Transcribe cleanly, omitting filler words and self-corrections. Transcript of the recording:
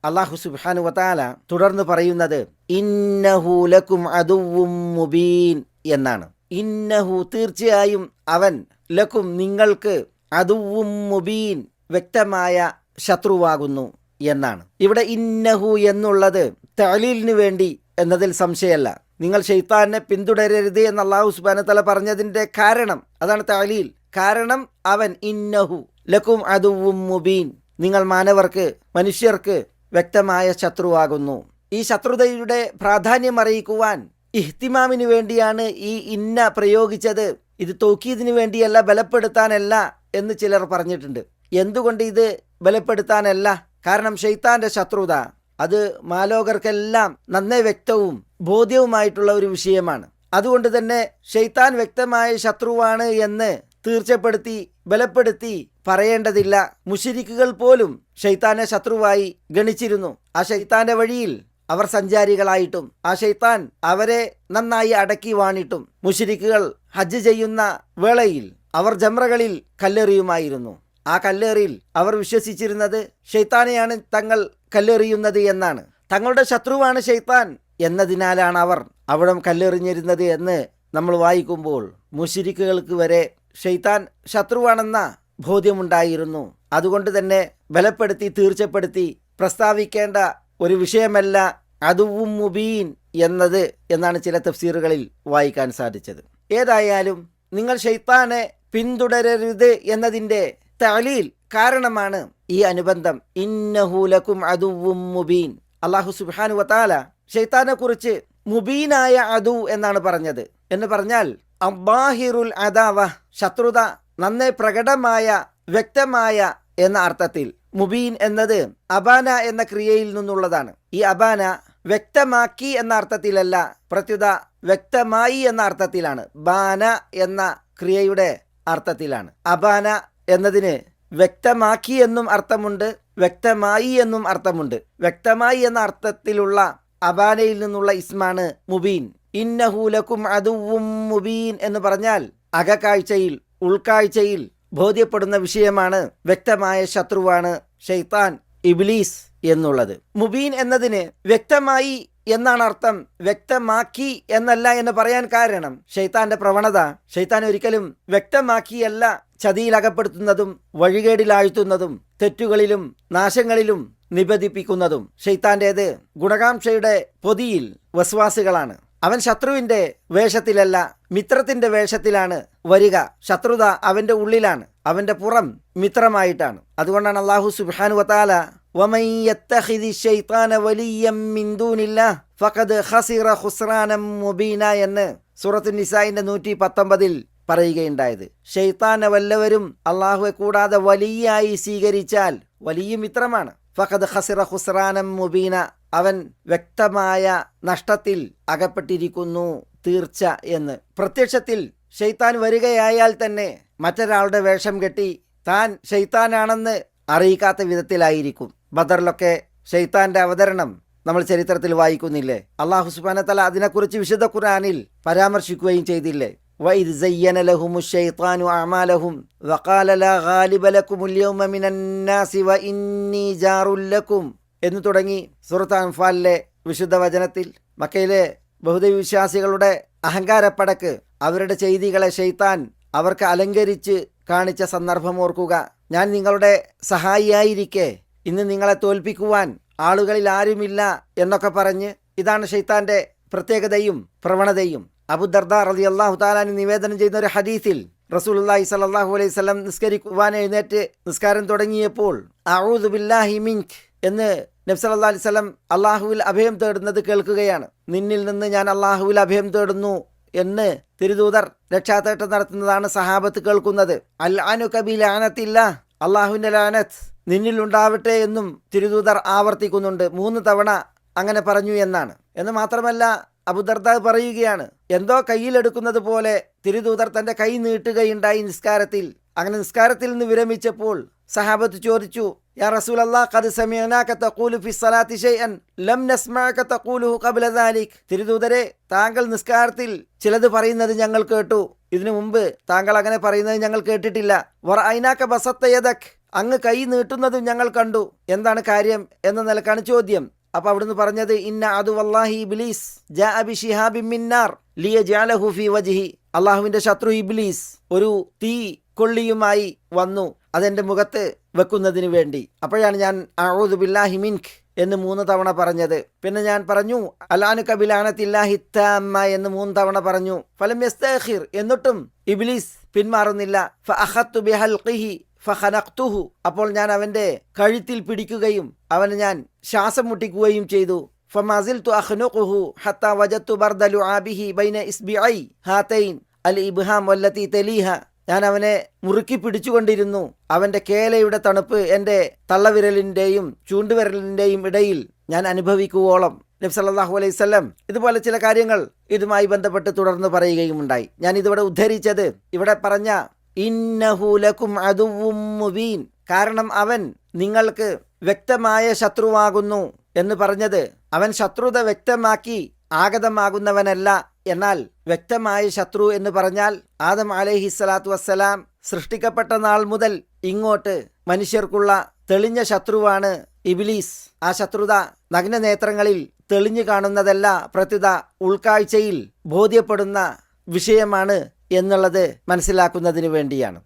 അല്ലാഹു സുബ്ഹാനഹു വതആല തുടർന്ന് പറയുന്നത് ഇന്നഹു ലക്കും അദുവ്വും മുബീൻ എന്നാണ്. ഇന്നഹു തീർച്ചയായും അവൻ ലക്കും നിങ്ങൾക്ക് അദുവ്വും മുബീൻ വ്യക്തമായ ശത്രുവാകുന്നു എന്നാണ്. ഇവിടെ ഇന്നഹു എന്നുള്ളത് തഅലീലിന് വേണ്ടി എന്നതിൽ സംശയമല്ല. നിങ്ങൾ ശൈത്താനെ പിന്തുടരരുത് എന്ന് അല്ലാഹു സുബ്ഹാനഹു വതആല പറഞ്ഞതിൻ്റെ കാരണം അതാണ് തഅലീൽ. കാരണം അവൻ ഇന്നഹു ലക്കും അദുവ്വും മുബീൻ, നിങ്ങൾ മാനവർക്ക് മനുഷ്യർക്ക് വ്യക്തമായ ശത്രുവാകുന്നു. ഈ ശത്രുതയുടെ പ്രാധാന്യം അറിയിക്കുവാൻ ഇഹ്തിമാമിന് വേണ്ടിയാണ് ഈ ഇന്ന പ്രയോഗിച്ചത്. ഇത് തൗക്കീദിന് വേണ്ടിയല്ല, ബലപ്പെടുത്താനല്ല എന്ന് ചിലർ പറഞ്ഞിട്ടുണ്ട്. എന്തുകൊണ്ട് ഇത് ബലപ്പെടുത്താനല്ല? കാരണം ശൈത്താന്റെ ശത്രുത അത് മാലോകർക്കെല്ലാം നന്നേ വ്യക്തവും ബോധ്യവുമായിട്ടുള്ള ഒരു വിഷയമാണ്. അതുകൊണ്ട് തന്നെ ശൈത്താൻ വ്യക്തമായ ശത്രുവാണ് എന്ന് തീർച്ചപ്പെടുത്തി ബലപ്പെടുത്തി പറയേണ്ടതില്ല. മുശ്രിക്കുകൾ പോലും ശൈത്താനെ ശത്രുവായി ഗണിച്ചിരുന്നു. ആ ശൈത്താന്റെ വഴിയിൽ അവർ സഞ്ചാരികളായിട്ടും ആ ശൈത്താൻ അവരെ നന്നായി അടക്കി വാണിട്ടും മുശ്രിക്കുകൾ ഹജ്ജ് ചെയ്യുന്ന വേളയിൽ അവർ ജംറകളിൽ കല്ലെറിയുമായിരുന്നു. ആ കല്ലേറിയിൽ അവർ വിശ്വസിച്ചിരുന്നത് ശൈത്താനെയാണ് തങ്ങൾ കല്ലെറിയുന്നത് എന്നാണ്. തങ്ങളുടെ ശത്രുവാണ് ശൈത്താൻ എന്നതിനാലാണ് അവർ അവിടം കല്ലെറിഞ്ഞിരുന്നത് എന്ന് നമ്മൾ വായിക്കുമ്പോൾ മുശ്രിക്കുകൾക്ക് വരെ ശൈത്താൻ ശത്രുവാണെന്ന ബോധ്യമുണ്ടായിരുന്നു. അതുകൊണ്ട് തന്നെ ബലപ്പെടുത്തി തീർച്ചപ്പെടുത്തി പ്രസ്താവിക്കേണ്ട ഒരു വിഷയമല്ല അദുവ്വും മുബീൻ എന്നത് എന്നാണ് ചില തഫ്സീറുകളിൽ വായിക്കാൻ സാധിച്ചത്. ഏതായാലും നിങ്ങൾ ശൈത്താനെ പിന്തുടരരുത് എന്നതിൻ്റെ തഅലീൽ കാരണമാണ് ഈ അനുബന്ധം. ഇന്നഹു ലക്കും അദുവ്വും മുബീൻ. അല്ലാഹു സുബ്ഹാനഹു വതആല ശൈത്താനെ കുറിച്ച് മുബീനായ അദു എന്നാണ് പറഞ്ഞത്. എന്ന് പറഞ്ഞാൽ അബ്ബാഹിറുൽ അദാവ, ശത്രുത നന്നേ പ്രകടമായ വ്യക്തമായ എന്ന അർത്ഥത്തിൽ. മുബീൻ എന്നത് അബാന എന്ന ക്രിയയിൽ നിന്നുള്ളതാണ്. ഈ അബാന വ്യക്തമാക്കി എന്ന അർത്ഥത്തിലല്ല, പ്രത്യുത വ്യക്തമായി എന്ന അർത്ഥത്തിലാണ്. ബാന എന്ന ക്രിയയുടെ അർത്ഥത്തിലാണ്. അബാന എന്നതിന് വ്യക്തമാക്കി എന്നും അർത്ഥമുണ്ട്, വ്യക്തമായി എന്നും അർത്ഥമുണ്ട്. വ്യക്തമായി എന്ന അർത്ഥത്തിലുള്ള അബാനയിൽ നിന്നുള്ള ഇസ്മാണ് മുബീൻ. ഇന്നഹു ലക്കും അദുവ്വും മുബീൻ എന്ന് പറഞ്ഞാൽ അകക്കാഴ്ചയിൽ ഉൾക്കാഴ്ചയിൽ ബോധ്യപ്പെടുന്ന വിഷയമാണ്. വ്യക്തമായ ശത്രുവാണ് ശൈത്താൻ, ഇബ്ലീസ് എന്നുള്ളത്. മുബീൻ എന്നതിന് വ്യക്തമായി എന്നാണ് അർത്ഥം, വ്യക്തമാക്കി എന്നല്ല എന്ന് പറയാൻ കാരണം ശൈത്താന്റെ പ്രവണത, ശൈത്താൻ ഒരിക്കലും വ്യക്തമാക്കിയല്ല ചതിയിലകപ്പെടുത്തുന്നതും വഴികേടിലാഴ്ത്തുന്നതും തെറ്റുകളിലും നാശങ്ങളിലും നിബന്ധിപ്പിക്കുന്നതും. ശൈത്താന്റേത് ഗുണകാംക്ഷയുടെ പൊതിയിൽ വസ്വാസുകളാണ്. അവൻ ശത്രുവിന്റെ വേഷത്തിലല്ല, മിത്രത്തിന്റെ വേഷത്തിലാണ് വരിക. ശത്രുത അവന്റെ ഉള്ളിലാണ്, അവന്റെ പുറം മിത്രമായിട്ടാണ്. അതുകൊണ്ടാണ് അല്ലാഹു സുബ്ഹാനഹു വതആല വമൻ യത്തഖിദി ശൈത്താന വലിയ്യം മിൻ ദൂനില്ലാഹ് ഫഖദ് ഖസിറ ഖുസ്റാനം മുബീന എന്ന് സൂറത്തുൻ നിസാഇന്റെ 119 പറയുകയുണ്ടായത്. ശൈത്താനെ വല്ലവരും അള്ളാഹുവെ കൂടാതെ വലിയായി സ്വീകരിച്ചാൽ വലിയ മിത്രമാണ്. ഫഖദ് ഖസിറ ഖുസ്റാനം മുബീന, അവൻ വ്യക്തമായ നഷ്ടത്തിൽ അകപ്പെട്ടിരിക്കുന്നു തീർച്ച എന്ന്. പ്രത്യക്ഷത്തിൽ ശൈത്താൻ വരികയായാൽ തന്നെ മറ്റൊരാളുടെ വേഷം കെട്ടി താൻ ശൈത്താനാണെന്ന് അറിയിക്കാത്ത വിധത്തിലായിരിക്കും. ബദറിലൊക്കെ ശൈത്താന്റെ അവതരണം നമ്മൾ ചരിത്രത്തിൽ വായിക്കുന്നില്ലേ? അല്ലാഹു സുബ്ഹാനഹു വതആല അതിനെക്കുറിച്ച് വിശുദ്ധ ഖുർആനിൽ പരാമർശിക്കുകയും ചെയ്തില്ലേ? വഇദ് സയ്യന ലഹുമുശ് ശൈത്താനു അഅമാലഹും വഖാല ലാ ഗാലിബ ലക്കുമുൽ യൗമ മിനന്നാസി വഇന്നീ ജാറുൽ ലക്കും എന്ന് തുടങ്ങി സൂറത്ത് അൻഫാലിലെ വിശുദ്ധ വചനത്തിൽ മക്കയിലെ ബഹുദൈവ വിശ്വാസികളുടെ അഹങ്കാരപ്പടക്ക് അവരുടെ ചെയ്തികളെ ശൈത്താൻ അവർക്ക് അലങ്കരിച്ച് കാണിച്ച സന്ദർഭം ഓർക്കുക. ഞാൻ നിങ്ങളുടെ സഹായിയായിരിക്കെ ഇന്ന് നിങ്ങളെ തോൽപ്പിക്കുവാൻ ആളുകളിൽ ആരുമില്ല എന്നൊക്കെ പറഞ്ഞ്, ഇതാണ് ശൈത്താന്റെ പ്രത്യേകതയും പ്രവണതയും. അബൂദർദാ റളിയല്ലാഹു തആല നിവേദനം ചെയ്യുന്ന ഒരു ഹദീസിൽ റസൂലുള്ളാഹി സ്വല്ലല്ലാഹു അലൈഹി വസല്ലം നിസ്കരിക്കുവാൻ എഴുന്നേറ്റ് നിസ്കാരം തുടങ്ങിയപ്പോൾ അഊദു ബില്ലാഹി മിൻക് എന്ന് നബി സല്ലല്ലാഹു അലൈഹി വസല്ലം അള്ളാഹുവിൽ അഭയം തേടുന്നത് കേൾക്കുകയാണ്. നിന്നിൽ നിന്ന് ഞാൻ അള്ളാഹുവിൽ അഭയം തേടുന്നു എന്ന് തിരുദൂതർ രക്ഷാതേട്ടം നടത്തുന്നതാണ് സഹാബത്ത് കേൾക്കുന്നത്. അൽഅനുക ബിലഅനത്തില്ലാഹ്, അള്ളാഹുവിന്റെ ലാനത്ത് നിന്നിൽ ഉണ്ടാവട്ടെ എന്നും തിരുദൂതർ ആവർത്തിക്കുന്നുണ്ട്. 3 തവണ അങ്ങനെ പറഞ്ഞു എന്നാണ്. എന്ന് മാത്രമല്ല അബൂദർദാ പറയുകയാണ്, എന്തോ കയ്യിലെടുക്കുന്നത് പോലെ തിരുദൂതർ തന്റെ കൈ നീട്ടുകയുണ്ടായി നിസ്കാരത്തിൽ. അങ്ങനെ നിസ്കാരത്തിൽ നിന്ന് വിരമിച്ചപ്പോൾ സഹാബത്ത് ചോദിച്ചു, യാ റസൂലല്ലാഹ് ഖദ് സമിഅനാക തഖൂലു ഫി സ്വലാത്തി ശൈഅൻ ലം നസ്മഅക തഖൂലുഹു ഖബ്ല ദാലിക്. തിരുദൂതരെ, താങ്കൾ നിസ്കാരത്തിൽ ചിലത് പറയുന്നത് ഞങ്ങൾ കേട്ടു, ഇതിനു മുമ്പ് താങ്കൾ അങ്ങനെ പറയുന്നത് ഞങ്ങൾ കേട്ടിട്ടില്ല. വറഅയ്നാക ബസത്ത യദക്, അങ്ങ് കൈ നീട്ടുന്നതും ഞങ്ങൾ കണ്ടു. എന്താണ് കാര്യം എന്ന നിലക്കാണ് ചോദ്യം. അപ്പൊ അവിടുന്ന് പറഞ്ഞത് ഇന്ന അദു വല്ലാഹി ഇബ്ലീസ് ജാഅ ബിശിഹാബിൻ മിൻ നാർ ലിയജഅലഹു ഫീ വജ്ഹി. അള്ളാഹുവിന്റെ ശത്രു ഇബ്ലീസ് ഒരു തീ കൊള്ളിയുമായി വന്നു അതെന്റെ മുഖത്ത് വെക്കുന്നതിന് വേണ്ടി. അപ്പോഴാണ് ഞാൻ അഊദു ബില്ലാഹി മിൻക് എന്ന് 3 തവണ പറഞ്ഞത്. പിന്നെ ഞാൻ പറഞ്ഞു അലാനുക ബിലാനത്തില്ലാഹി തമ്മ എന്ന് 3 തവണ പറഞ്ഞു. ഫലം യസ്തഖിർ, എന്നിട്ടും ഇബ്ലീസ് പിന്മാറുന്നില്ല. ഫഅഖത്തു ബിഹൽഖിഹി ഫഖനഖ്തുഹു, അപ്പോൾ ഞാൻ അവന്റെ കഴുത്തിൽ പിടിക്കുകയും അവനെ ഞാൻ ശ്വാസം മുട്ടിക്കുകയും ചെയ്തു. ഫമസിൽതു അഖ്നുഖുഹു ഹത്താ വജദ്തു ബർദ ലുആബിഹി ബൈന ഇസ്ബിഐ ഹാതൈൻ അൽ ഇബ്ഹാം വല്ലതി തലീഹ. ഞാൻ അവനെ മുറുക്കി പിടിച്ചുകൊണ്ടിരുന്നു. അവന്റെ കേലയുടെ തണുപ്പ് എൻ്റെ തള്ളവിരലിൻ്റെയും ചൂണ്ടുവിരലിൻ്റെയും ഇടയിൽ ഞാൻ അനുഭവിക്കുവോളം നബി സല്ലല്ലാഹു അലൈഹി വസല്ലം ഇതുപോലെ ചില കാര്യങ്ങൾ ഇതുമായി ബന്ധപ്പെട്ട് തുടർന്ന് പറയുകയുമുണ്ടായി. ഞാൻ ഇതിവിടെ ഉദ്ധരിച്ചത് ഇവിടെ പറഞ്ഞ ഇന്നഹു ലക്കും അദുവ്വും മുബീൻ, കാരണം അവൻ നിങ്ങൾക്ക് വ്യക്തമായ ശത്രുവാകുന്നു എന്ന് പറഞ്ഞത് അവൻ ശത്രുത വ്യക്തമാക്കി ആഗതമാകുന്നവനല്ല. എന്നാൽ വ്യക്തമായ ശത്രു എന്ന് പറഞ്ഞാൽ ആദം അലൈഹിസ്സലാത്തു വസ്സലാം സൃഷ്ടിക്കപ്പെട്ട നാൾ മുതൽ ഇങ്ങോട്ട് മനുഷ്യർക്കുള്ള തെളിഞ്ഞ ശത്രുവാണ് ഇബ്ലീസ്. ആ ശത്രുത നഗ്നനേത്രങ്ങളിൽ തെളിഞ്ഞു കാണുന്നതല്ല, പ്രത്യുത ഉൾക്കാഴ്ചയിൽ ബോധ്യപ്പെടുന്ന വിഷയമാണ് എന്നുള്ളത് മനസ്സിലാക്കുന്നതിന് വേണ്ടിയാണ്.